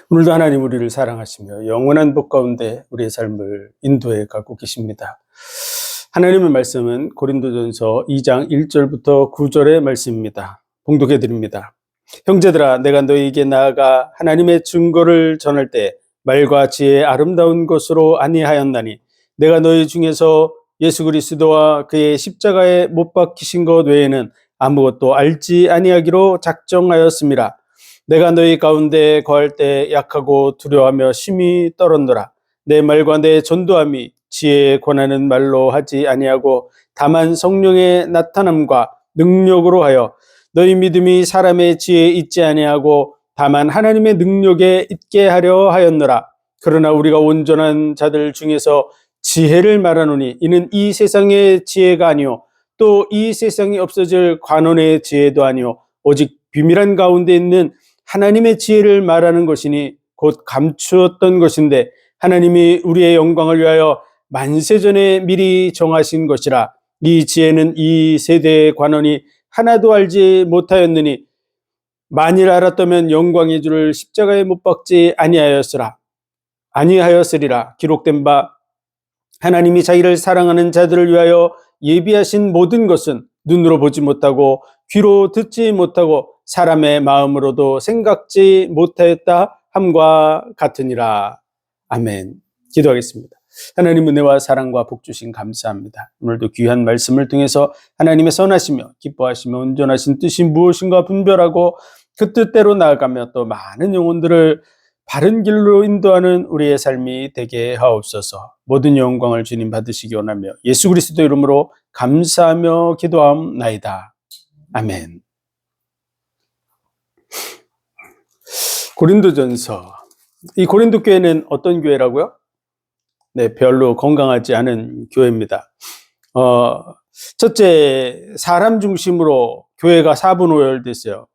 오늘도 하나님 우리를 사랑하시며 영원한 복 가운데 우리의 삶을 인도해 가고 계십니다. 하나님의 말씀은 고린도전서 2장 1절부터 9절의 말씀입니다. 봉독해 드립니다. 형제들아, 내가 너희에게 나아가 하나님의 증거를 전할 때 말과 지혜의 아름다운 것으로 아니하였나니 내가 너희 중에서 예수 그리스도와 그의 십자가에 못 박히신 것 외에는 아무것도 알지 아니하기로 작정하였음이라. 내가 너희 가운데 거할 때 약하고 두려워하며 심히 떨었노라. 내 말과 내 전도함이 지혜에 권하는 말로 하지 아니하고 다만 성령의 나타남과 능력으로 하여 너희 믿음이 사람의 지혜에 있지 아니하고 다만 하나님의 능력에 있게 하려 하였노라. 그러나 우리가 온전한 자들 중에서 지혜를 말하노니 이는 이 세상의 지혜가 아니요 또 이 세상이 없어질 관원의 지혜도 아니요 오직 비밀한 가운데 있는 하나님의 지혜를 말하는 것이니 곧 감추었던 것인데 하나님이 우리의 영광을 위하여 만세전에 미리 정하신 것이라. 이 지혜는 이 세대의 관원이 하나도 알지 못하였느니 만일 알았다면 영광의 주를 십자가에 못 박지 아니하였으리라. 기록된 바 하나님이 자기를 사랑하는 자들을 위하여 예비하신 모든 것은 눈으로 보지 못하고 귀로 듣지 못하고 사람의 마음으로도 생각지 못하였다 함과 같으니라. 아멘. 기도하겠습니다. 하나님 은혜와 사랑과 복 주신 감사합니다. 오늘도 귀한 말씀을 통해서 하나님의 선하시며 기뻐하시며 온전하신 뜻이 무엇인가 분별하고 그 뜻대로 나아가며 또 많은 영혼들을 바른 길로 인도하는 우리의 삶이 되게 하옵소서. 모든 영광을 주님 받으시기 원하며 예수 그리스도 이름으로 감사하며 기도하옵나이다. 아멘. 고린도전서. 이 고린도 교회는 어떤 교회라고요? 네, 별로 건강하지 않은 교회입니다. 첫째, 사람 중심으로 교회가 4분 오열됐어요.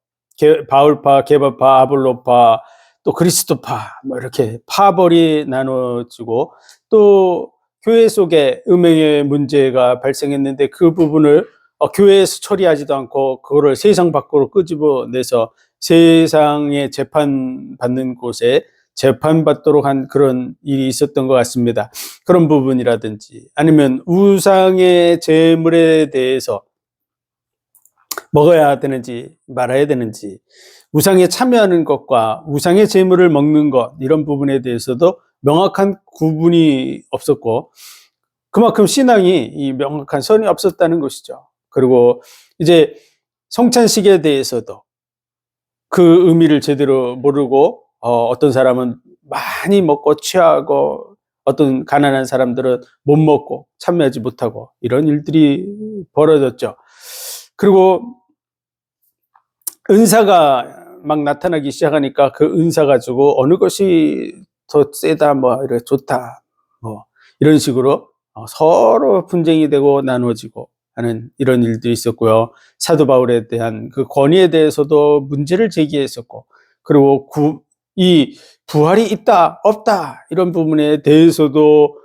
바울파, 게바파, 아볼로파, 또 그리스도파, 이렇게 파벌이 나눠지고, 또 교회 속에 음행의 문제가 발생했는데 그 부분을 교회에서 처리하지도 않고 그거를 세상 밖으로 끄집어내서 세상에 재판받는 곳에 재판받도록 한 그런 일이 있었던 것 같습니다. 그런 부분이라든지 아니면 우상의 제물에 대해서 먹어야 되는지 말아야 되는지, 우상에 참여하는 것과 우상의 제물을 먹는 것, 이런 부분에 대해서도 명확한 구분이 없었고 그만큼 신앙이 이 명확한 선이 없었다는 것이죠. 그리고 이제 성찬식에 대해서도 그 의미를 제대로 모르고 어떤 사람은 많이 먹고 취하고 어떤 가난한 사람들은 못 먹고 참여하지 못하고 이런 일들이 벌어졌죠. 그리고 은사가 막 나타나기 시작하니까 그 은사 가지고 어느 것이 더 세다, 이래 좋다, 이런 식으로 서로 분쟁이 되고 나누어지고 하는 이런 일들이 있었고요. 사도 바울에 대한 그 권위에 대해서도 문제를 제기했었고, 그리고 이 부활이 있다 없다 이런 부분에 대해서도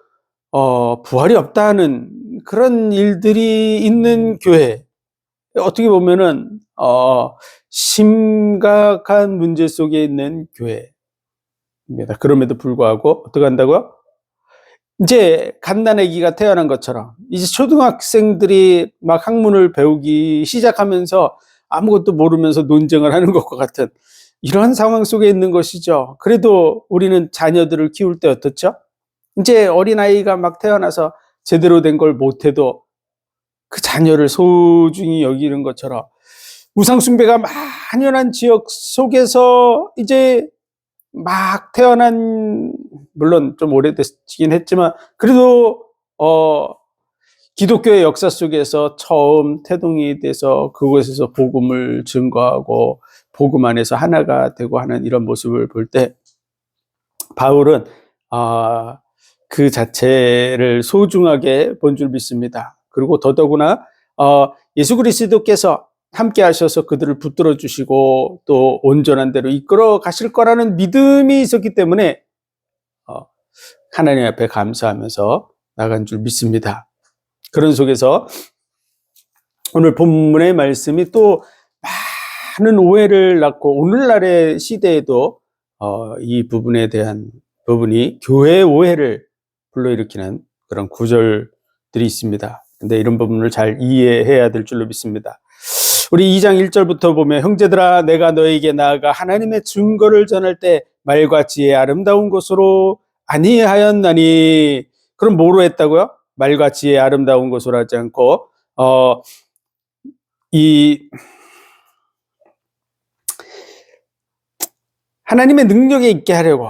부활이 없다는 그런 일들이 있는 교회, 어떻게 보면은 심각한 문제 속에 있는 교회입니다. 그럼에도 불구하고 어떻게 한다고요? 이제 갓난아기가 태어난 것처럼 이제 초등학생들이 막 학문을 배우기 시작하면서 아무것도 모르면서 논쟁을 하는 것과 같은 이런 상황 속에 있는 것이죠. 그래도 우리는 자녀들을 키울 때 어떻죠? 이제 어린아이가 막 태어나서 제대로 된 걸 못해도 그 자녀를 소중히 여기는 것처럼 우상숭배가 만연한 지역 속에서 이제 막 태어난, 물론 좀 오래됐긴 했지만 그래도 기독교의 역사 속에서 처음 태동이 돼서 그곳에서 복음을 증거하고 복음 안에서 하나가 되고 하는 이런 모습을 볼 때 바울은 그 자체를 소중하게 본 줄 믿습니다. 그리고 더더구나 예수 그리스도께서 함께 하셔서 그들을 붙들어 주시고 또 온전한 대로 이끌어 가실 거라는 믿음이 있었기 때문에 하나님 앞에 감사하면서 나간 줄 믿습니다. 그런 속에서 오늘 본문의 말씀이 또 많은 오해를 낳고 오늘날의 시대에도 이 부분에 대한 부분이 교회의 오해를 불러일으키는 그런 구절들이 있습니다. 근데 이런 부분을 잘 이해해야 될 줄로 믿습니다. 우리 2장 1절부터 보면 형제들아 내가 너에게 나아가 하나님의 증거를 전할 때 말과 지혜 아름다운 것으로 아니하였나니. 그럼 뭐로 했다고요? 말과 지혜 아름다운 것으로 하지 않고 이 하나님의 능력에 있게 하려고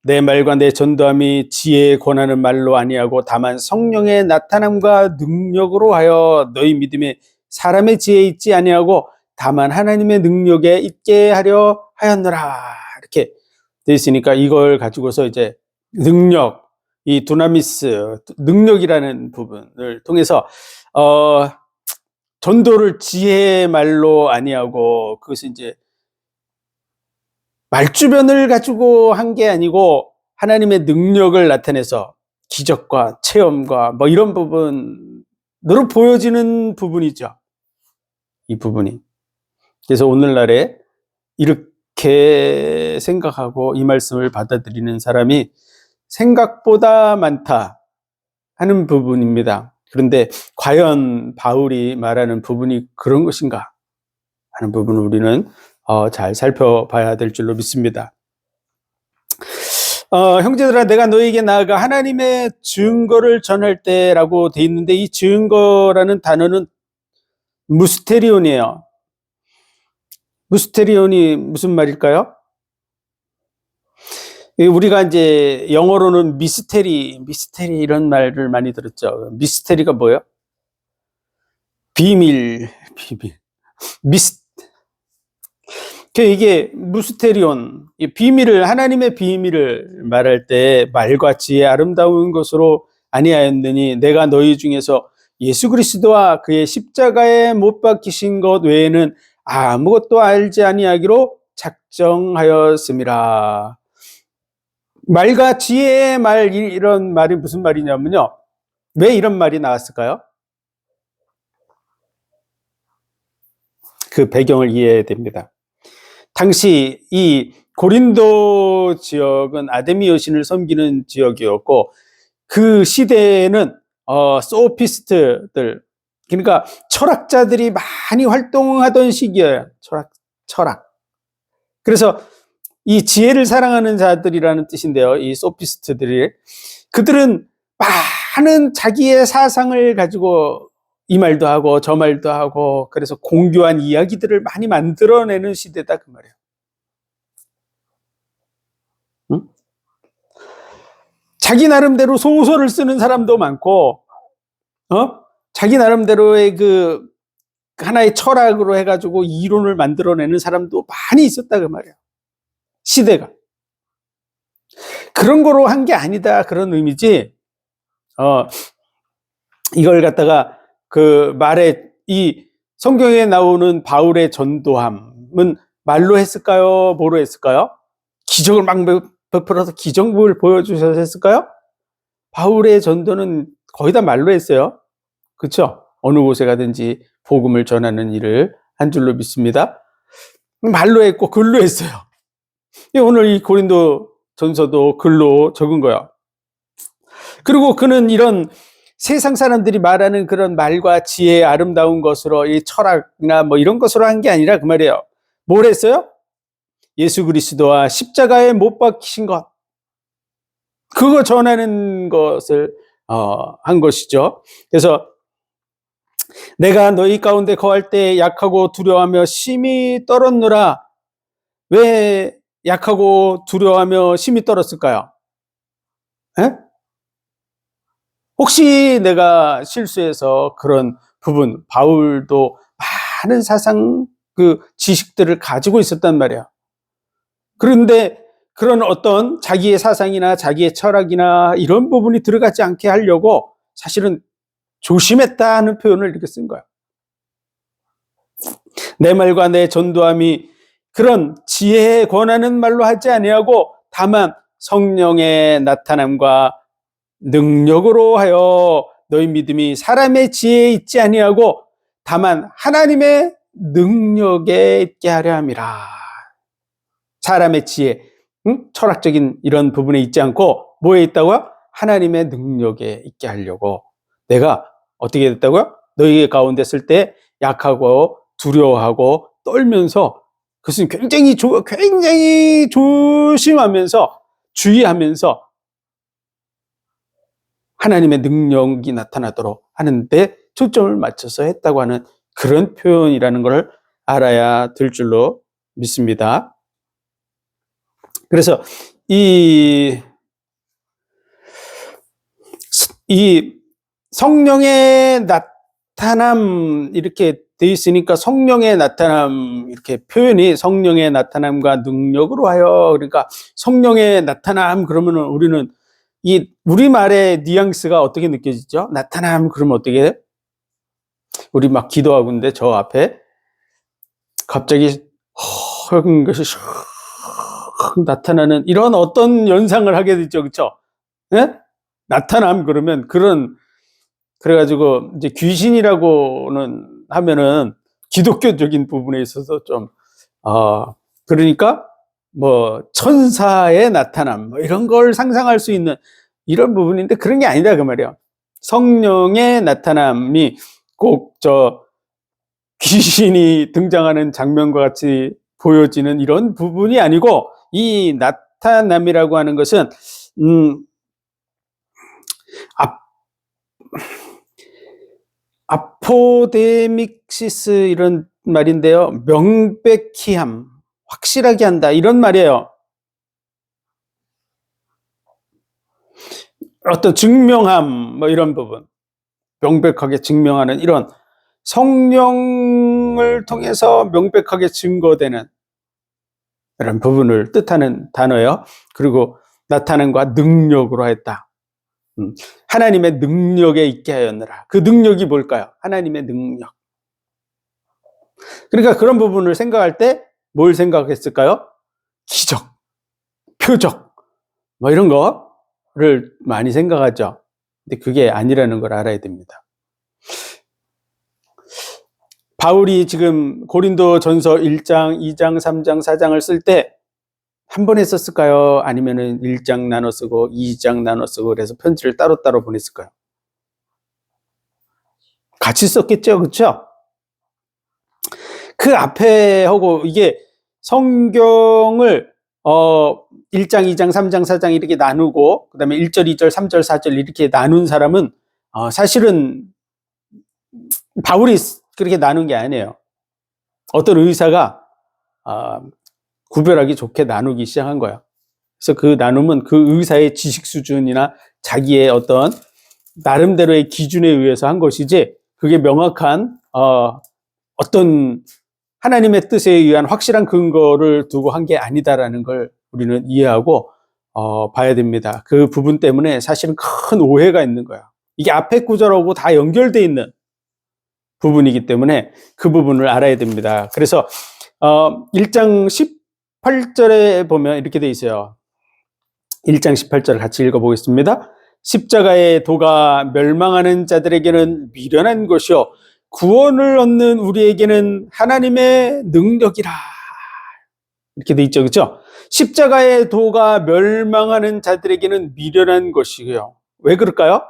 내 말과 내 전도함이 지혜에 권하는 말로 아니하고 다만 성령의 나타남과 능력으로 하여 너희 믿음에 사람의 지혜에 있지 아니하고 다만 하나님의 능력에 있게 하려 하였노라. 이렇게 되어 있으니까 이걸 가지고서 이제 능력, 이 두나미스, 능력이라는 부분을 통해서 전도를 지혜의 말로 아니하고 그것은 이제 말주변을 가지고 한 게 아니고 하나님의 능력을 나타내서 기적과 체험과 뭐 이런 부분으로 보여지는 부분이죠. 이 부분이. 그래서 오늘날에 이렇게 생각하고 이 말씀을 받아들이는 사람이 생각보다 많다 하는 부분입니다. 그런데 과연 바울이 말하는 부분이 그런 것인가 하는 부분을 우리는 잘 살펴봐야 될 줄로 믿습니다. 형제들아 내가 너에게 나아가 하나님의 증거를 전할 때라고 돼 있는데 이 증거라는 단어는 무스테리온이에요. 무스테리온이 무슨 말일까요? 우리가 이제 영어로는 미스테리 이런 말을 많이 들었죠. 미스테리가 뭐예요? 비밀. 이게 무스테리온, 비밀을, 하나님의 비밀을 말할 때 말과 지혜 아름다운 것으로 아니하였느니 내가 너희 중에서 예수 그리스도와 그의 십자가에 못 박히신 것 외에는 아무것도 알지 아니하기로 작정하였음이라. 말과 지혜의 말, 이런 말이 무슨 말이냐면요. 왜 이런 말이 나왔을까요? 그 배경을 이해해야 됩니다. 당시 이 고린도 지역은 아데미 여신을 섬기는 지역이었고 그 시대에는 소피스트들, 그러니까 철학자들이 많이 활동하던 시기예요. 철학. 그래서 이 지혜를 사랑하는 자들이라는 뜻인데요. 이 소피스트들이, 그들은 많은 자기의 사상을 가지고 이 말도 하고 저 말도 하고 그래서 공교한 이야기들을 많이 만들어내는 시대다 그 말이에요. 응? 자기 나름대로 소설을 쓰는 사람도 많고 자기 나름대로의 그 하나의 철학으로 해가지고 이론을 만들어내는 사람도 많이 있었다 그 말이에요. 시대가 그런 거로 한 게 아니다 그런 의미지. 이걸 갖다가 그 말에 이 성경에 나오는 바울의 전도함은 말로 했을까요? 뭐로 했을까요? 기적을 막 베풀어서 기적을 보여주셔서 했을까요? 바울의 전도는 거의 다 말로 했어요. 그렇죠? 어느 곳에 가든지 복음을 전하는 일을 한 줄로 믿습니다. 말로 했고 글로 했어요. 오늘 이 고린도 전서도 글로 적은 거야. 그리고 그는 이런 세상 사람들이 말하는 그런 말과 지혜의 아름다운 것으로 이 철학이나 뭐 이런 것으로 한 게 아니라 그 말이에요. 뭘 했어요? 예수 그리스도와 십자가에 못 박히신 것, 그거 전하는 것을 한 것이죠. 그래서 내가 너희 가운데 거할 때 약하고 두려워하며 심히 떨었노라. 왜 약하고 두려워하며 심히 떨었을까요? 에? 혹시 내가 실수해서 그런 부분, 바울도 많은 사상 그 지식들을 가지고 있었단 말이야. 그런데 그런 어떤 자기의 사상이나 자기의 철학이나 이런 부분이 들어가지 않게 하려고 사실은 조심했다 하는 표현을 이렇게 쓴 거야. 내 말과 내 전도함이 그런 지혜에 권하는 말로 하지 아니하고 다만 성령의 나타남과 능력으로 하여 너희 믿음이 사람의 지혜에 있지 아니하고 다만 하나님의 능력에 있게 하려 함이라. 사람의 지혜, 철학적인 이런 부분에 있지 않고 뭐에 있다고요? 하나님의 능력에 있게 하려고. 내가 어떻게 됐다고요? 너희 가운데 있을 때 약하고 두려워하고 떨면서, 그것은 굉장히 조심하면서 주의하면서 하나님의 능력이 나타나도록 하는데 초점을 맞춰서 했다고 하는 그런 표현이라는 걸 알아야 될 줄로 믿습니다. 그래서 이 성령의 나타남 이렇게 돼 있으니까, 성령의 나타남 이렇게 표현이 성령의 나타남과 능력으로 하여, 그러니까 성령의 나타남 그러면은 우리는 이 우리말의 뉘앙스가 어떻게 느껴지죠? 나타남 그러면 어떻게 해? 우리 막 기도하고 있는데 저 앞에 갑자기 허연 것이 나타나는 이런 어떤 연상을 하게 되죠. 그렇죠? 네? 나타남 그러면 그래가지고 이제 귀신이라고는 하면은 기독교적인 부분에 있어서 좀 그러니까 뭐 천사의 나타남 뭐 이런 걸 상상할 수 있는 이런 부분인데, 그런 게 아니다 그 말이에요. 성령의 나타남이 꼭 귀신이 등장하는 장면과 같이 보여지는 이런 부분이 아니고, 이 나타남이라고 하는 것은 아포데믹시스 이런 말인데요. 명백히 함, 확실하게 한다 이런 말이에요. 어떤 증명함 뭐 이런 부분, 명백하게 증명하는 이런 성령을 통해서 명백하게 증거되는 이런 부분을 뜻하는 단어예요. 그리고 나타남과 능력으로 했다. 하나님의 능력에 있게 하였느라. 그 능력이 뭘까요? 하나님의 능력. 그러니까 그런 부분을 생각할 때 뭘 생각했을까요? 기적, 표적, 뭐 이런 거를 많이 생각하죠. 근데 그게 아니라는 걸 알아야 됩니다. 바울이 지금 고린도전서 1장, 2장, 3장, 4장을 쓸 때 한 번에 썼을까요? 아니면은 1장 나눠 쓰고 2장 나눠 쓰고 그래서 편지를 따로따로 보냈을까요? 같이 썼겠죠. 그렇죠? 그 앞에 하고 이게 성경을 1장, 2장, 3장, 4장 이렇게 나누고 그다음에 1절, 2절, 3절, 4절 이렇게 나눈 사람은 사실은 바울이 그렇게 나눈 게 아니에요. 어떤 의사가 구별하기 좋게 나누기 시작한 거예요. 그래서 그 나눔은 그 의사의 지식 수준이나 자기의 어떤 나름대로의 기준에 의해서 한 것이지, 그게 명확한 어떤 하나님의 뜻에 의한 확실한 근거를 두고 한 게 아니다라는 걸 우리는 이해하고 봐야 됩니다. 그 부분 때문에 사실은 큰 오해가 있는 거야. 이게 앞에 구절하고 다 연결되어 있는 부분이기 때문에 그 부분을 알아야 됩니다. 그래서 1장 18절에 보면 이렇게 돼 있어요. 1장 18절 같이 읽어보겠습니다. 십자가의 도가 멸망하는 자들에게는 미련한 것이요 구원을 얻는 우리에게는 하나님의 능력이라. 이렇게 돼 있죠. 그렇죠? 십자가의 도가 멸망하는 자들에게는 미련한 것이고요. 왜 그럴까요?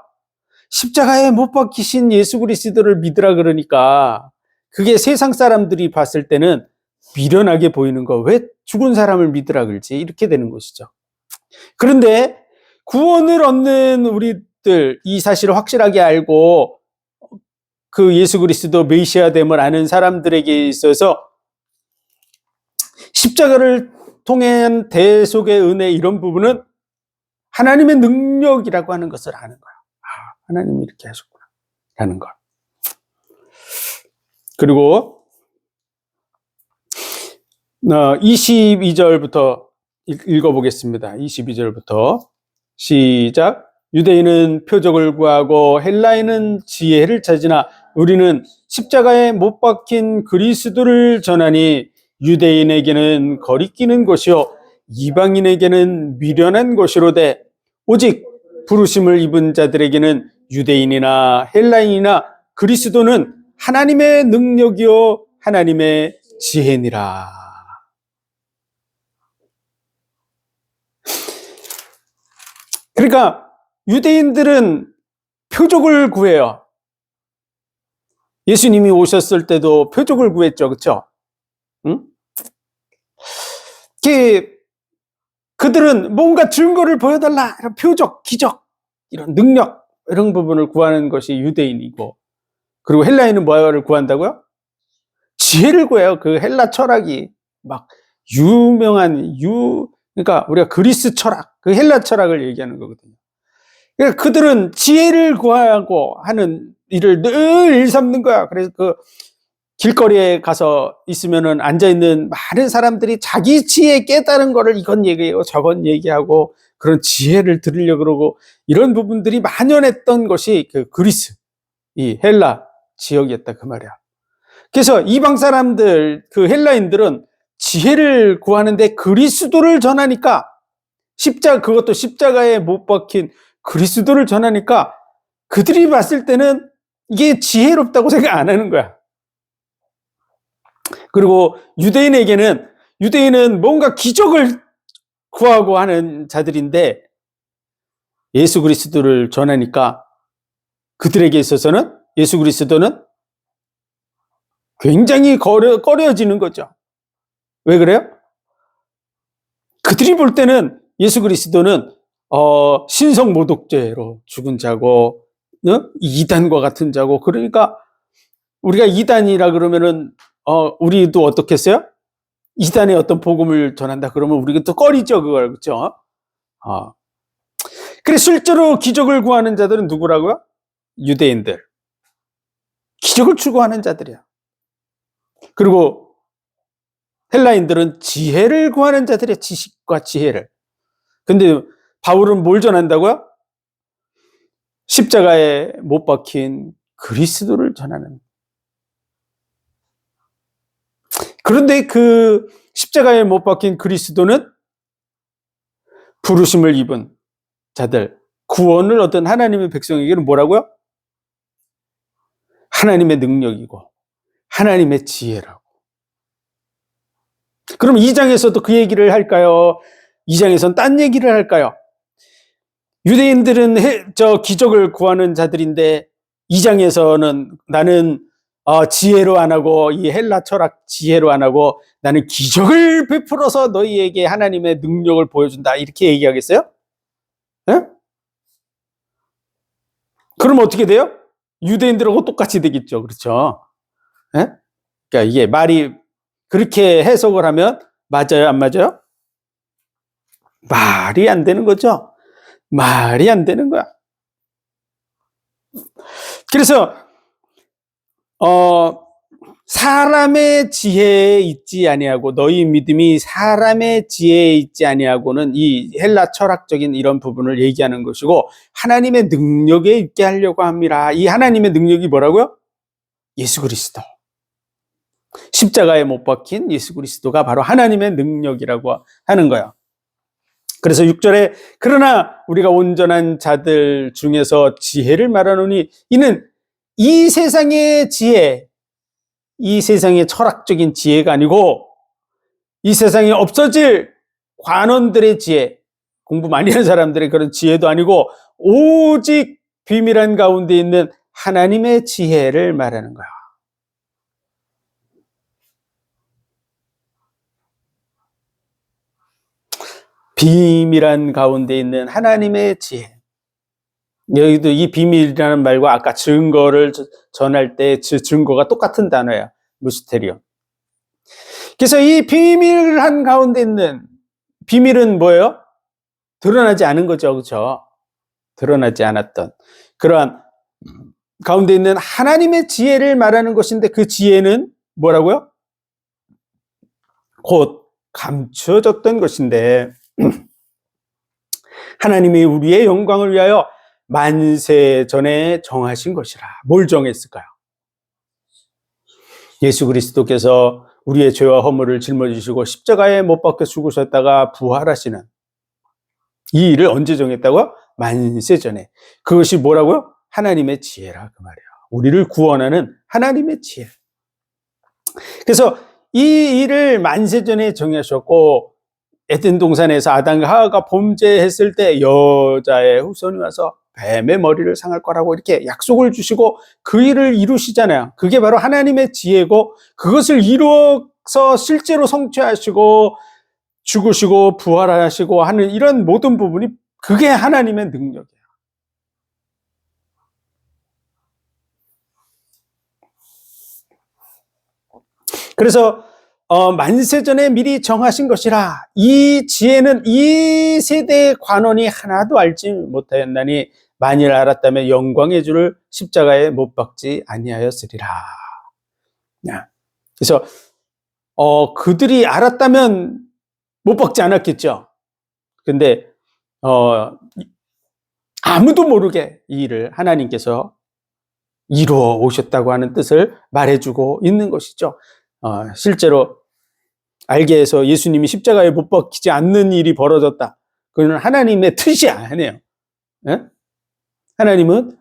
십자가에 못 박히신 예수 그리스도를 믿으라 그러니까 그게 세상 사람들이 봤을 때는 미련하게 보이는 거. 왜 죽은 사람을 믿으라 그러지? 이렇게 되는 것이죠. 그런데 구원을 얻는 우리들, 이 사실을 확실하게 알고 그 예수 그리스도 메시아됨을 아는 사람들에게 있어서 십자가를 통한 대속의 은혜 이런 부분은 하나님의 능력이라고 하는 것을 아는 거예요. 하나님이 이렇게 하셨구나 라는 것. 그리고 22절부터 읽어보겠습니다. 22절부터 시작. 유대인은 표적을 구하고 헬라인은 지혜를 찾으나 우리는 십자가에 못 박힌 그리스도를 전하니 유대인에게는 거리끼는 것이요 이방인에게는 미련한 것이로되 오직 부르심을 입은 자들에게는 유대인이나 헬라인이나 그리스도는 하나님의 능력이요 하나님의 지혜니라. 그러니까 유대인들은 표적을 구해요. 예수님이 오셨을 때도 표적을 구했죠. 그렇죠? 응? 그들은 뭔가 증거를 보여달라. 이런 표적, 기적, 이런 능력, 이런 부분을 구하는 것이 유대인이고, 그리고 헬라인은 뭐를 구한다고요? 지혜를 구해요. 그 헬라 철학이 막 유명한 그러니까 우리가 그리스 철학, 그 헬라 철학을 얘기하는 거거든요. 그러니까 그들은 지혜를 구하고 하는 일을 늘 일삼는 거야. 그래서 그 길거리에 가서 있으면은 앉아있는 많은 사람들이 자기 지혜 깨달은 거를 이건 얘기하고 저건 얘기하고 그런 지혜를 들으려고 그러고, 이런 부분들이 만연했던 것이 그 그리스, 이 헬라 지역이었다 그 말이야. 그래서 이방 사람들, 그 헬라인들은 지혜를 구하는데 그리스도를 전하니까, 그것도 십자가에 못 박힌 그리스도를 전하니까 그들이 봤을 때는 이게 지혜롭다고 생각 안 하는 거야. 그리고 유대인은 뭔가 기적을 구하고 하는 자들인데, 예수 그리스도를 전하니까 그들에게 있어서는 예수 그리스도는 굉장히 꺼려지는 거죠. 왜 그래요? 그들이 볼 때는 예수 그리스도는 신성모독죄로 죽은 자고, 이단과 같은 자고, 그러니까 우리가 이단이라 그러면은 우리도 어떻겠어요? 이단의 어떤 복음을 전한다 그러면 우리가 또 꺼리죠, 그걸. 그렇죠? 그래, 실제로 기적을 구하는 자들은 누구라고요? 유대인들. 기적을 추구하는 자들이야. 그리고 헬라인들은 지혜를 구하는 자들이야. 지식과 지혜를. 근데 바울은 뭘 전한다고요? 십자가에 못 박힌 그리스도를 전하는. 그런데 그 십자가에 못 박힌 그리스도는 부르심을 입은 자들, 구원을 얻은 하나님의 백성에게는 뭐라고요? 하나님의 능력이고 하나님의 지혜라고. 그럼 2장에서도 그 얘기를 할까요? 2장에서는 딴 얘기를 할까요? 유대인들은 기적을 구하는 자들인데 2장에서는 나는 지혜로 안 하고, 이 헬라 철학 지혜로 안 하고 나는 기적을 베풀어서 너희에게 하나님의 능력을 보여준다, 이렇게 얘기하겠어요? 예? 그럼 어떻게 돼요? 유대인들하고 똑같이 되겠죠. 그렇죠? 예? 그러니까 이게 말이 그렇게 해석을 하면 맞아요, 안 맞아요? 말이 안 되는 거죠. 말이 안 되는 거야. 그래서 사람의 지혜에 있지 아니하고 너희 믿음이 사람의 지혜에 있지 아니하고는 이 헬라 철학적인 이런 부분을 얘기하는 것이고, 하나님의 능력에 있게 하려고 합니다. 이 하나님의 능력이 뭐라고요? 예수 그리스도. 십자가에 못 박힌 예수 그리스도가 바로 하나님의 능력이라고 하는 거예요. 그래서 6절에 그러나 우리가 온전한 자들 중에서 지혜를 말하노니 이는 이 세상의 지혜, 이 세상의 철학적인 지혜가 아니고 이 세상에 없어질 관원들의 지혜, 공부 많이 하는 사람들의 그런 지혜도 아니고 오직 비밀한 가운데 있는 하나님의 지혜를 말하는 거야. 비밀한 가운데 있는 하나님의 지혜. 여기도 이 비밀이라는 말과 아까 증거를 전할 때 증거가 똑같은 단어예요. 무스테리오. 그래서 이 비밀한 가운데 있는, 비밀은 뭐예요? 드러나지 않은 거죠. 그렇죠? 드러나지 않았던 그러한 가운데 있는 하나님의 지혜를 말하는 것인데, 그 지혜는 뭐라고요? 곧 감춰졌던 것인데 하나님이 우리의 영광을 위하여 만세 전에 정하신 것이라. 뭘 정했을까요? 예수 그리스도께서 우리의 죄와 허물을 짊어지시고 십자가에 못 박혀 죽으셨다가 부활하시는 이 일을 언제 정했다고요? 만세 전에. 그것이 뭐라고요? 하나님의 지혜라 그 말이에요. 우리를 구원하는 하나님의 지혜. 그래서 이 일을 만세 전에 정하셨고, 에덴 동산에서 아담과 하와가 범죄했을 때 여자의 후손이 와서 뱀의 머리를 상할 거라고 이렇게 약속을 주시고 그 일을 이루시잖아요. 그게 바로 하나님의 지혜고, 그것을 이루어서 실제로 성취하시고 죽으시고 부활하시고 하는 이런 모든 부분이, 그게 하나님의 능력이에요. 그래서 만세전에 미리 정하신 것이라, 이 지혜는 이 세대의 관원이 하나도 알지 못하였나니 만일 알았다면 영광의 주를 십자가에 못 박지 아니하였으리라. 그래서 그들이 알았다면 못 박지 않았겠죠. 근데 아무도 모르게 이 일을 하나님께서 이루어 오셨다고 하는 뜻을 말해주고 있는 것이죠. 실제로 알게 해서 예수님이 십자가에 못 박히지 않는 일이 벌어졌다, 그건 하나님의 뜻이 아니에요. 예? 하나님은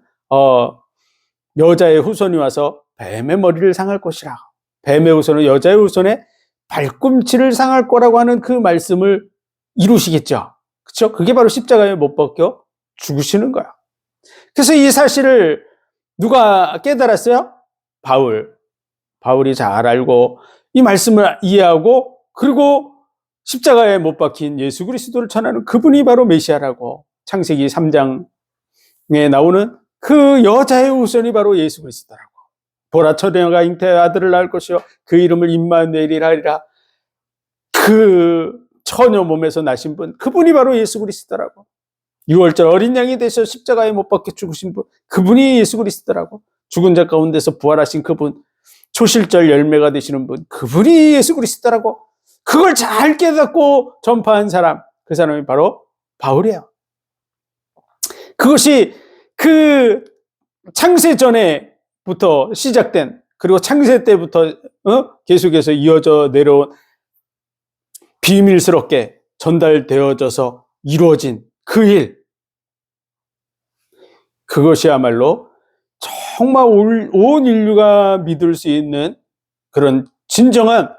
여자의 후손이 와서 뱀의 머리를 상할 것이라, 뱀의 후손은 여자의 후손의 발꿈치를 상할 거라고 하는 그 말씀을 이루시겠죠. 그렇죠? 그게 바로 십자가에 못 박혀 죽으시는 거야. 그래서 이 사실을 누가 깨달았어요? 바울이 잘 알고 이 말씀을 이해하고, 그리고 십자가에 못 박힌 예수 그리스도를 전하는 그분이 바로 메시아라고, 창세기 3장에 나오는 그 여자의 후손이 바로 예수 그리스도라고. 보라, 처녀가 잉태하여 아들을 낳을 것이요 그 이름을 임마누엘이라 하리라. 그 처녀 몸에서 나신 분, 그분이 바로 예수 그리스도라고. 6월절 어린 양이 되셔 십자가에 못 박혀 죽으신 분, 그분이 예수 그리스도라고. 죽은 자 가운데서 부활하신 그분, 초실절 열매가 되시는 분, 그분이 예수 그리스도라고. 그걸 잘 깨닫고 전파한 사람, 그 사람이 바로 바울이에요. 그것이 그 창세 전에부터 시작된, 그리고 창세 때부터 계속해서 이어져 내려온, 비밀스럽게 전달되어져서 이루어진 그 일, 그것이야말로 정말 온 인류가 믿을 수 있는 그런 진정한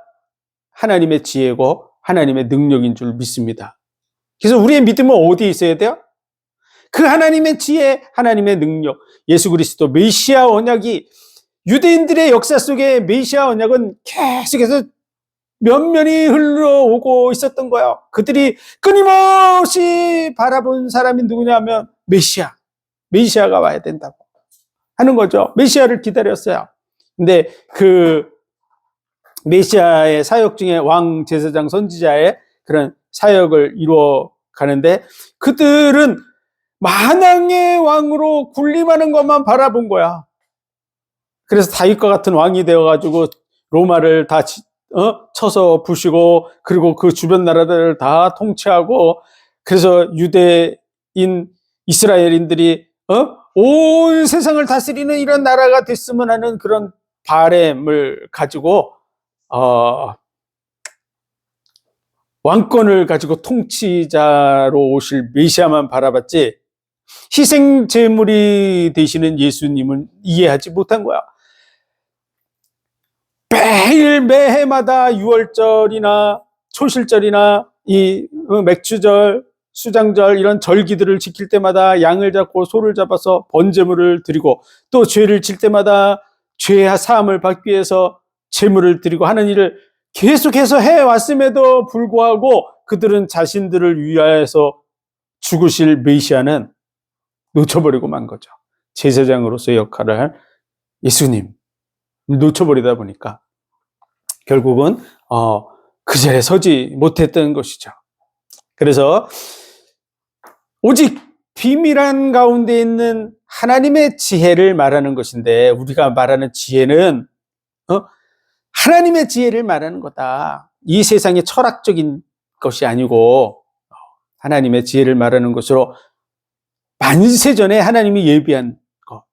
하나님의 지혜고 하나님의 능력인 줄 믿습니다. 그래서 우리의 믿음은 어디에 있어야 돼요? 그 하나님의 지혜, 하나님의 능력, 예수 그리스도 메시아 언약이, 유대인들의 역사 속에 메시아 언약은 계속해서 면면이 흘러오고 있었던 거예요. 그들이 끊임없이 바라본 사람이 누구냐면 메시아가 와야 된다고 하는 거죠. 메시아를 기다렸어요. 근데 그 메시아의 사역 중에 왕, 제사장, 선지자의 그런 사역을 이루어 가는데, 그들은 만왕의 왕으로 군림하는 것만 바라본 거야. 그래서 다윗과 같은 왕이 되어가지고 로마를 다 쳐서 부시고, 그리고 그 주변 나라들을 다 통치하고, 그래서 유대인 이스라엘인들이 온 세상을 다스리는 이런 나라가 됐으면 하는 그런 바램을 가지고 왕권을 가지고 통치자로 오실 메시아만 바라봤지, 희생 제물이 되시는 예수님은 이해하지 못한 거야. 매해마다 6월절이나 초실절이나 이 맥주절, 수장절, 이런 절기들을 지킬 때마다 양을 잡고 소를 잡아서 번제물을 드리고, 또 죄를 질 때마다 죄 사함을 받기 위해서 제물을 드리고 하는 일을 계속해서 해왔음에도 불구하고, 그들은 자신들을 위하여서 죽으실 메시아는 놓쳐버리고 만 거죠. 제사장으로서의 역할을 할 예수님 놓쳐버리다 보니까 결국은 그 자리에 서지 못했던 것이죠. 그래서 오직 비밀한 가운데 있는 하나님의 지혜를 말하는 것인데, 우리가 말하는 지혜는 하나님의 지혜를 말하는 거다. 이 세상의 철학적인 것이 아니고 하나님의 지혜를 말하는 것으로, 만세전에 하나님이 예비한 것,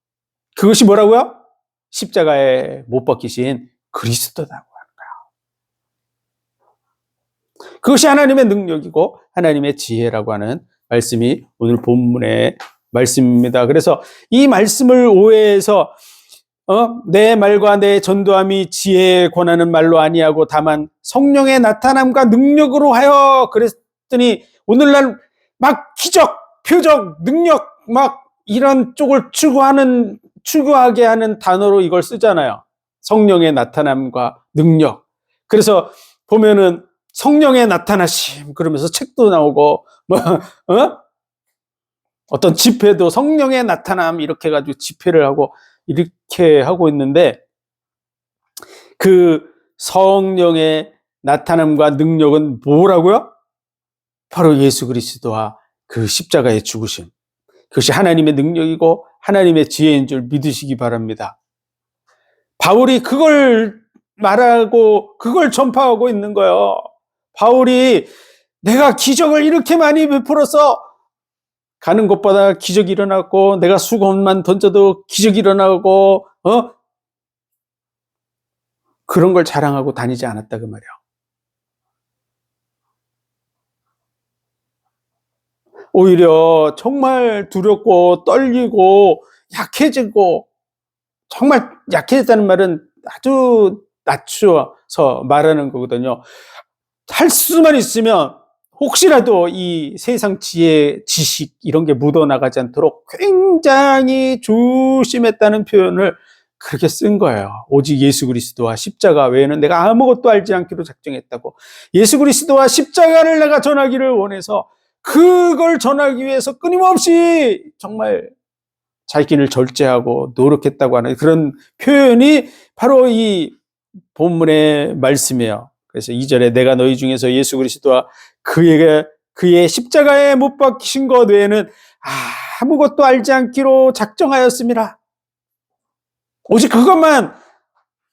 그것이 뭐라고요? 십자가에 못 박히신 그리스도라고 하는 거야. 그것이 하나님의 능력이고 하나님의 지혜라고 하는 말씀이 오늘 본문의 말씀입니다. 그래서 이 말씀을 오해해서 내 말과 내 전도함이 지혜에 권하는 말로 아니하고 다만 성령의 나타남과 능력으로 하여 그랬더니 오늘날 막 기적, 표적, 능력 막 이런 쪽을 추구하게 하는 단어로 이걸 쓰잖아요. 성령의 나타남과 능력. 그래서 보면은 성령의 나타나심 그러면서 책도 나오고 어떤 집회도 성령의 나타남 이렇게 해가지고 집회를 하고 이렇게 하고 있는데 그 성령의 나타남과 능력은 뭐라고요? 바로 예수 그리스도와 그 십자가의 죽으심. 그것이 하나님의 능력이고 하나님의 지혜인 줄 믿으시기 바랍니다. 바울이 그걸 말하고 그걸 전파하고 있는 거예요. 바울이 내가 기적을 이렇게 많이 베풀어서 가는 곳마다 기적이 일어났고 내가 수건만 던져도 기적이 일어나고 그런 걸 자랑하고 다니지 않았다 그 말이야. 오히려 정말 두렵고 떨리고 약해지고 정말 약해졌다는 말은 아주 낮춰서 말하는 거거든요. 할 수만 있으면 혹시라도 이 세상 지혜, 지식 이런 게 묻어나가지 않도록 굉장히 조심했다는 표현을 그렇게 쓴 거예요. 오직 예수 그리스도와 십자가 외에는 내가 아무것도 알지 않기로 작정했다고. 예수 그리스도와 십자가를 내가 전하기를 원해서 그걸 전하기 위해서 끊임없이 정말 자기를 절제하고 노력했다고 하는 그런 표현이 바로 이 본문의 말씀이에요. 그래서 2절에 내가 너희 중에서 예수 그리스도와 그의 십자가에 못 박히신 것 외에는 아무것도 알지 않기로 작정하였습니다. 오직 그것만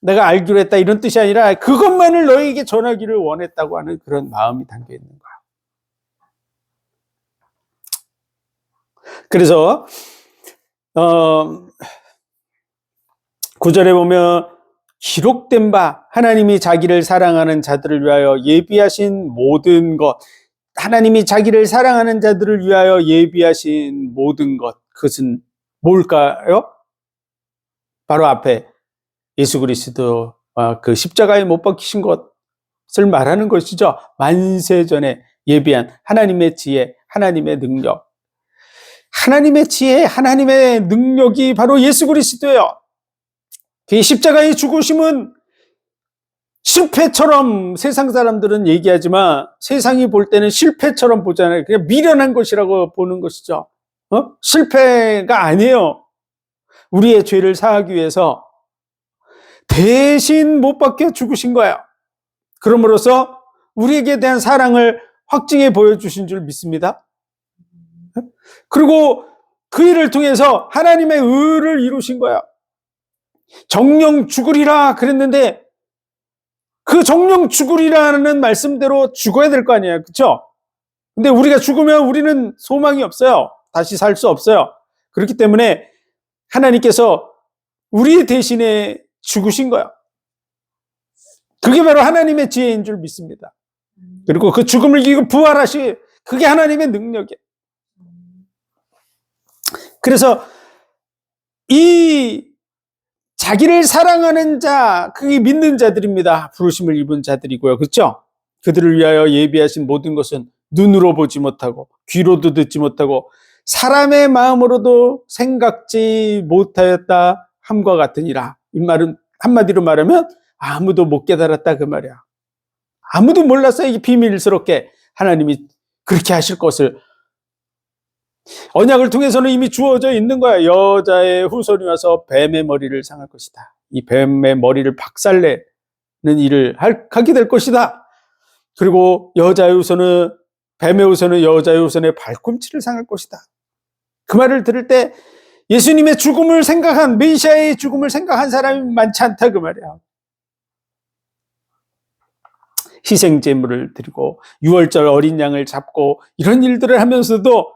내가 알기로 했다 이런 뜻이 아니라 그것만을 너희에게 전하기를 원했다고 하는 그런 마음이 담겨 있는 거야. 그래서 9절에 보면 기록된 바 하나님이 자기를 사랑하는 자들을 위하여 예비하신 모든 것, 하나님이 자기를 사랑하는 자들을 위하여 예비하신 모든 것, 그것은 뭘까요? 바로 앞에 예수 그리스도와 그 십자가에 못 박히신 것을 말하는 것이죠. 만세전에 예비한 하나님의 지혜, 하나님의 능력. 하나님의 지혜, 하나님의 능력이 바로 예수 그리스도예요. 그 십자가의 죽으심은 실패처럼 세상 사람들은 얘기하지만 세상이 볼 때는 실패처럼 보잖아요. 그냥 미련한 것이라고 보는 것이죠. 실패가 아니에요. 우리의 죄를 사하기 위해서 대신 못 박혀 죽으신 거야. 그럼으로써 우리에게 대한 사랑을 확증해 보여주신 줄 믿습니다. 그리고 그 일을 통해서 하나님의 의를 이루신 거야. 정령 죽으리라 그랬는데 그 정령 죽으리라는 말씀대로 죽어야 될 거 아니에요. 그렇죠? 근데 우리가 죽으면 우리는 소망이 없어요. 다시 살 수 없어요. 그렇기 때문에 하나님께서 우리 대신에 죽으신 거야. 그게 바로 하나님의 지혜인 줄 믿습니다. 그리고 그 죽음을 이기고 부활하시, 그게 하나님의 능력이에요. 그래서 이 자기를 사랑하는 자, 그게 믿는 자들입니다. 부르심을 입은 자들이고요. 그렇죠? 그들을 위하여 예비하신 모든 것은 눈으로 보지 못하고 귀로도 듣지 못하고 사람의 마음으로도 생각지 못하였다 함과 같으니라. 이 말은 한마디로 말하면 아무도 못 깨달았다 그 말이야. 아무도 몰랐어요. 이게 비밀스럽게 하나님이 그렇게 하실 것을. 언약을 통해서는 이미 주어져 있는 거야. 여자의 후손이 와서 뱀의 머리를 상할 것이다. 이 뱀의 머리를 박살내는 일을 하게 될 것이다. 그리고 여자의 후손은, 뱀의 후손은 여자의 후손의 발꿈치를 상할 것이다. 그 말을 들을 때 예수님의 죽음을 생각한, 메시아의 죽음을 생각한 사람이 많지 않다 그 말이야. 희생제물을 드리고 유월절 어린 양을 잡고 이런 일들을 하면서도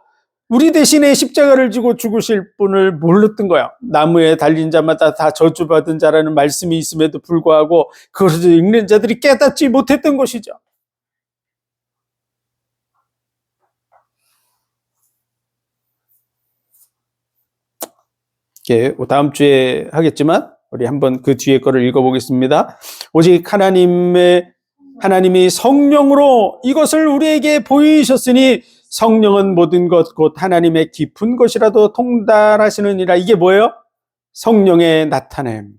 우리 대신에 십자가를 지고 죽으실 분을 몰랐던 거야. 나무에 달린 자마다 다 저주받은 자라는 말씀이 있음에도 불구하고 그것을 읽는 자들이 깨닫지 못했던 것이죠. 다음 주에 하겠지만 우리 한번 그 뒤에 거를 읽어보겠습니다. 오직 하나님이 성령으로 이것을 우리에게 보이셨으니 성령은 모든 것 곧 하나님의 깊은 것이라도 통달하시느니라. 이게 뭐예요? 성령의 나타냄.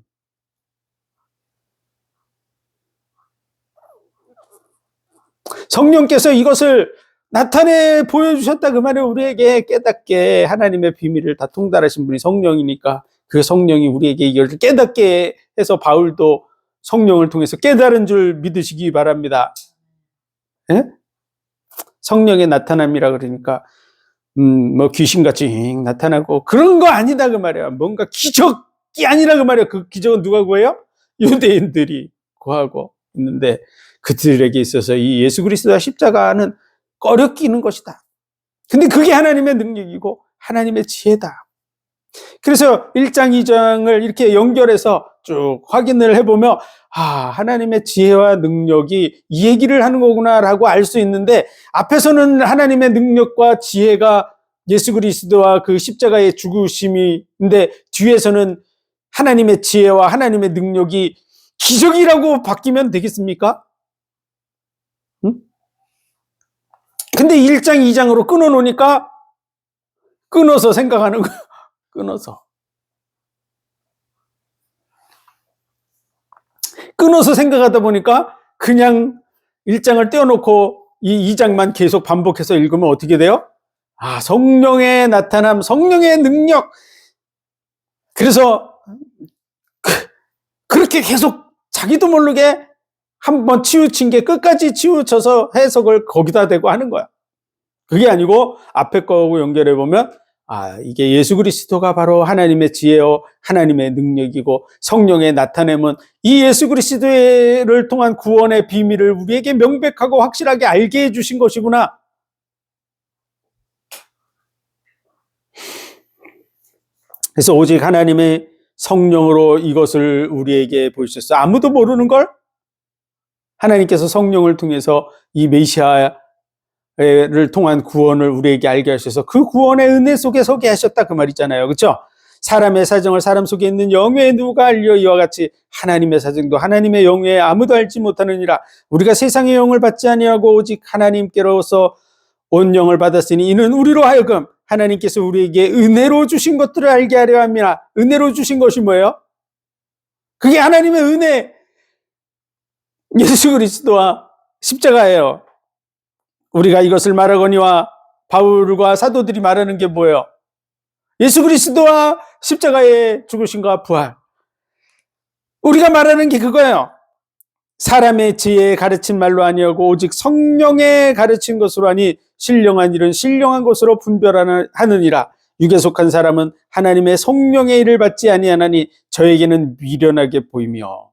성령께서 이것을 나타내 보여주셨다 그 말은 우리에게 깨닫게 하나님의 비밀을 다 통달하신 분이 성령이니까 그 성령이 우리에게 이걸 깨닫게 해서 바울도 성령을 통해서 깨달은 줄 믿으시기 바랍니다. 예? 성령의 나타남이라 그러니까 뭐 귀신같이 나타나고 그런 거 아니다 그 말이야. 뭔가 기적이 아니라 그 말이야. 그 기적은 누가 구해요? 유대인들이 구하고 있는데 그들에게 있어서 이 예수 그리스도와 십자가는 꺼려 끼는 것이다. 근데 그게 하나님의 능력이고 하나님의 지혜다. 그래서 1장, 2장을 이렇게 연결해서 쭉 확인을 해보면 하나님의 지혜와 능력이 이 얘기를 하는 거구나라고 알 수 있는데 앞에서는 하나님의 능력과 지혜가 예수 그리스도와 그 십자가의 죽으심인데 뒤에서는 하나님의 지혜와 하나님의 능력이 기적이라고 바뀌면 되겠습니까? 응? 근데 1장, 2장으로 끊어놓으니까 끊어서 생각하는 거야. 끊어서 생각하다 보니까 그냥 1장을 떼어놓고 이 2장만 계속 반복해서 읽으면 어떻게 돼요? 성령의 나타남, 성령의 능력. 그래서 그렇게 계속 자기도 모르게 한번 치우친 게 끝까지 치우쳐서 해석을 거기다 대고 하는 거야. 그게 아니고 앞에 거하고 연결해 보면 이게 예수 그리스도가 바로 하나님의 지혜요 하나님의 능력이고 성령의 나타냄은 이 예수 그리스도를 통한 구원의 비밀을 우리에게 명백하고 확실하게 알게 해주신 것이구나. 그래서 오직 하나님의 성령으로 이것을 우리에게 보이셨어. 아무도 모르는 걸 하나님께서 성령을 통해서 이 메시아를 통한 구원을 우리에게 알게 하셔서 그 구원의 은혜 속에 서게 하셨다 그 말이잖아요. 그렇죠? 사람의 사정을 사람 속에 있는 영에 누가 알려 이와 같이 하나님의 사정도 하나님의 영에 아무도 알지 못하느니라. 우리가 세상의 영을 받지 아니하고 오직 하나님께로서 온 영을 받았으니 이는 우리로 하여금 하나님께서 우리에게 은혜로 주신 것들을 알게 하려 함이라. 은혜로 주신 것이 뭐예요? 그게 하나님의 은혜, 예수 그리스도와 십자가예요. 우리가 이것을 말하거니와 바울과 사도들이 말하는 게 뭐예요? 예수 그리스도와 십자가의 죽으심과 부활. 우리가 말하는 게 그거예요. 사람의 지혜에 가르친 말로 아니하고 오직 성령에 가르친 것으로 하니 신령한 일은 신령한 것으로 분별하느니라. 육에 속한 사람은 하나님의 성령의 일을 받지 아니하나니 저에게는 미련하게 보이며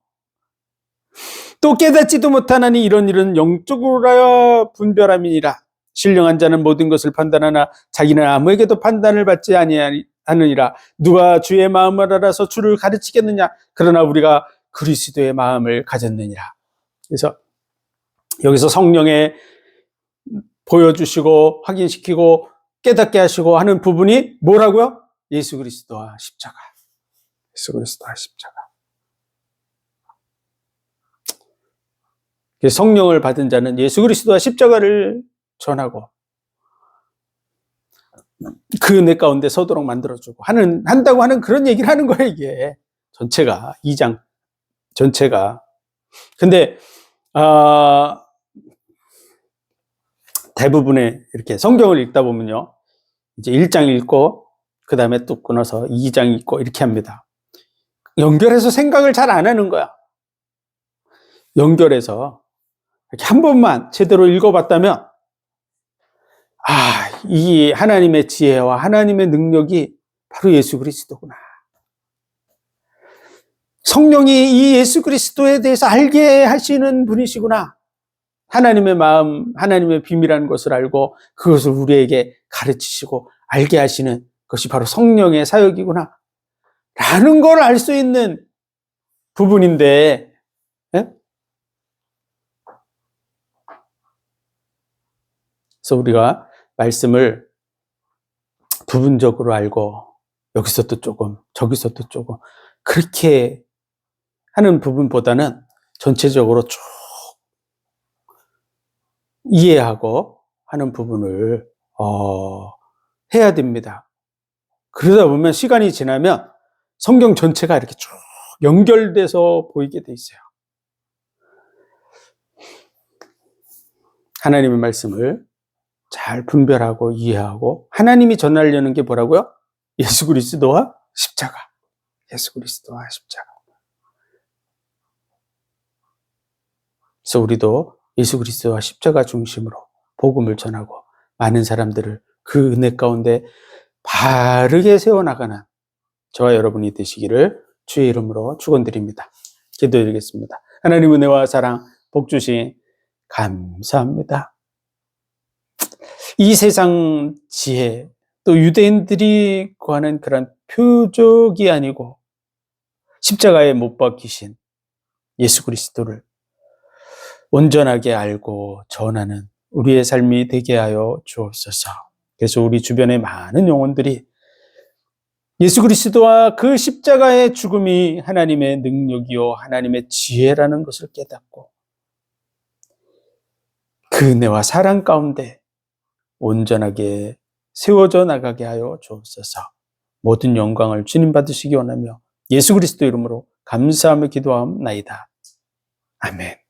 또 깨닫지도 못하나니 이런 일은 영적으로 분별함이니라. 신령한 자는 모든 것을 판단하나 자기는 아무에게도 판단을 받지 아니하느니라. 누가 주의 마음을 알아서 주를 가르치겠느냐. 그러나 우리가 그리스도의 마음을 가졌느니라. 그래서 여기서 성령에 보여주시고 확인시키고 깨닫게 하시고 하는 부분이 뭐라고요? 예수 그리스도와 십자가. 예수 그리스도와 십자가. 성령을 받은 자는 예수 그리스도와 십자가를 전하고 그 은혜 가운데 서도록 만들어주고 한다고 하는 그런 얘기를 하는 거예요, 이게. 전체가, 2장 전체가. 근데, 대부분의 이렇게 성경을 읽다 보면요. 이제 1장 읽고, 그 다음에 또 끊어서 2장 읽고 이렇게 합니다. 연결해서 생각을 잘 안 하는 거야. 연결해서. 이렇게 한 번만 제대로 읽어봤다면, 이 하나님의 지혜와 하나님의 능력이 바로 예수 그리스도구나. 성령이 이 예수 그리스도에 대해서 알게 하시는 분이시구나. 하나님의 마음, 하나님의 비밀한 것을 알고 그것을 우리에게 가르치시고 알게 하시는 것이 바로 성령의 사역이구나. 라는 걸 알 수 있는 부분인데, 예? 그래서 우리가 말씀을 부분적으로 알고 여기서 또 조금, 저기서 또 조금 그렇게 하는 부분보다는 전체적으로 쭉 이해하고 하는 부분을 해야 됩니다. 그러다 보면 시간이 지나면 성경 전체가 이렇게 쭉 연결돼서 보이게 돼 있어요. 하나님의 말씀을 잘 분별하고 이해하고 하나님이 전하려는 게 뭐라고요? 예수 그리스도와 십자가. 예수 그리스도와 십자가. 그래서 우리도 예수 그리스도와 십자가 중심으로 복음을 전하고 많은 사람들을 그 은혜 가운데 바르게 세워나가는 저와 여러분이 되시기를 주의 이름으로 축원드립니다. 기도드리겠습니다. 하나님 은혜와 사랑, 복 주신 감사합니다. 이 세상 지혜, 또 유대인들이 구하는 그런 표적이 아니고 십자가에 못 박히신 예수 그리스도를 온전하게 알고 전하는 우리의 삶이 되게 하여 주옵소서. 그래서 우리 주변의 많은 영혼들이 예수 그리스도와 그 십자가의 죽음이 하나님의 능력이요 하나님의 지혜라는 것을 깨닫고 그 은혜와 사랑 가운데 온전하게 세워져 나가게 하여 주옵소서. 모든 영광을 주님 받으시기 원하며 예수 그리스도 이름으로 감사하며 기도하옵나이다. 아멘.